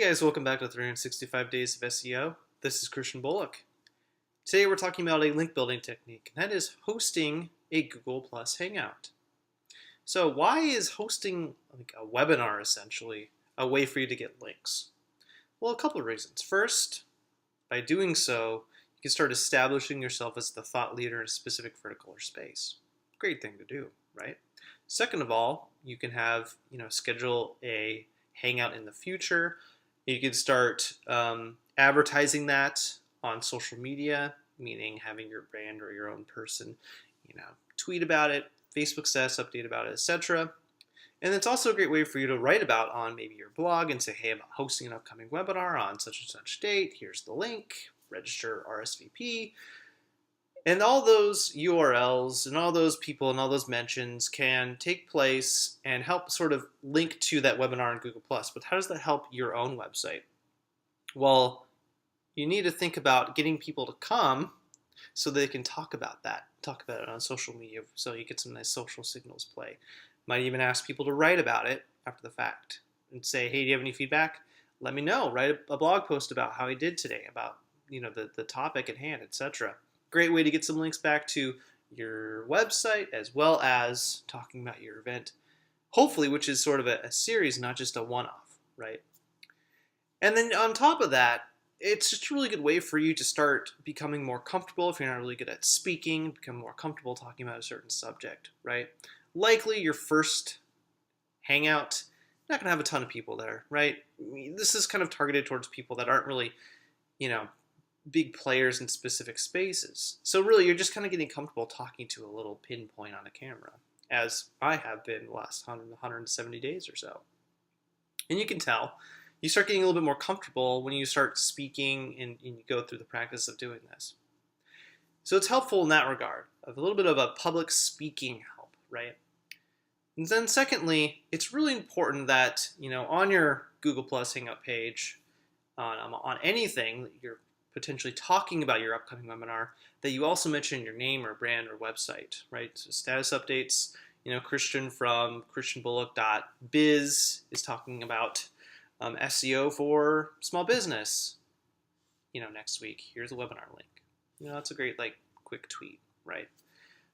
guys, welcome back to 365 Days of SEO. This is Christian Bullock. Today we're talking about a link building technique, and that is hosting a Google Plus Hangout. So why is hosting like a webinar essentially a way for you to get links? Well, a couple of reasons. First, by doing so, you can start establishing yourself as the thought leader in a specific vertical or space. Great thing to do, right? Second of all, you can have, schedule a Hangout in the future. You can start advertising that on social media, meaning having your brand or your own person, tweet about it, Facebook status update about it, etc. And it's also a great way for you to write about on maybe your blog and say, hey, I'm hosting an upcoming webinar on such and such date. Here's the link, register RSVP. And all those URLs and all those people and all those mentions can take place and help sort of link to that webinar in Google+. But how does that help your own website? Well, you need to think about getting people to come so they can talk about it on social media, so you get some nice social signals play. Might even ask people to write about it after the fact and say, hey, do you have any feedback? Let me know. Write a blog post about how I did today, about the topic at hand, etc. Great way to get some links back to your website as well as talking about your event, hopefully, which is sort of a series, not just a one-off, right? And then on top of that, it's just a really good way for you to start becoming more comfortable if you're not really good at speaking, become more comfortable talking about a certain subject, right? Likely your first Hangout, not going to have a ton of people there, right? This is kind of targeted towards people that aren't really, big players in specific spaces. So really, you're just kind of getting comfortable talking to a little pinpoint on a camera, as I have been the last 170 days or so. And you can tell, you start getting a little bit more comfortable when you start speaking and you go through the practice of doing this. So it's helpful in that regard, of a little bit of a public speaking help, right? And then secondly, it's really important that, on your Google Plus Hangout page, on anything that you're potentially talking about your upcoming webinar, that you also mention your name or brand or website, right? So status updates, Christian from christianbullock.biz is talking about SEO for small business, next week. Here's a webinar link. That's a great, quick tweet, right?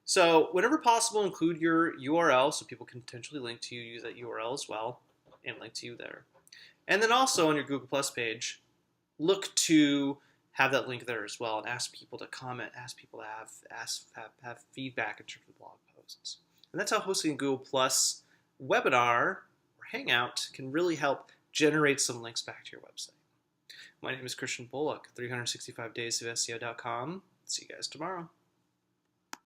So whenever possible, include your URL so people can potentially link to you, use that URL as well, and link to you there. And then also on your Google Plus page, look to have that link there as well and ask people to comment, ask people to have feedback in terms of blog posts. And that's how hosting a Google Plus webinar or Hangout can really help generate some links back to your website. My name is Christian Bullock, 365daysofseo.com. See you guys tomorrow.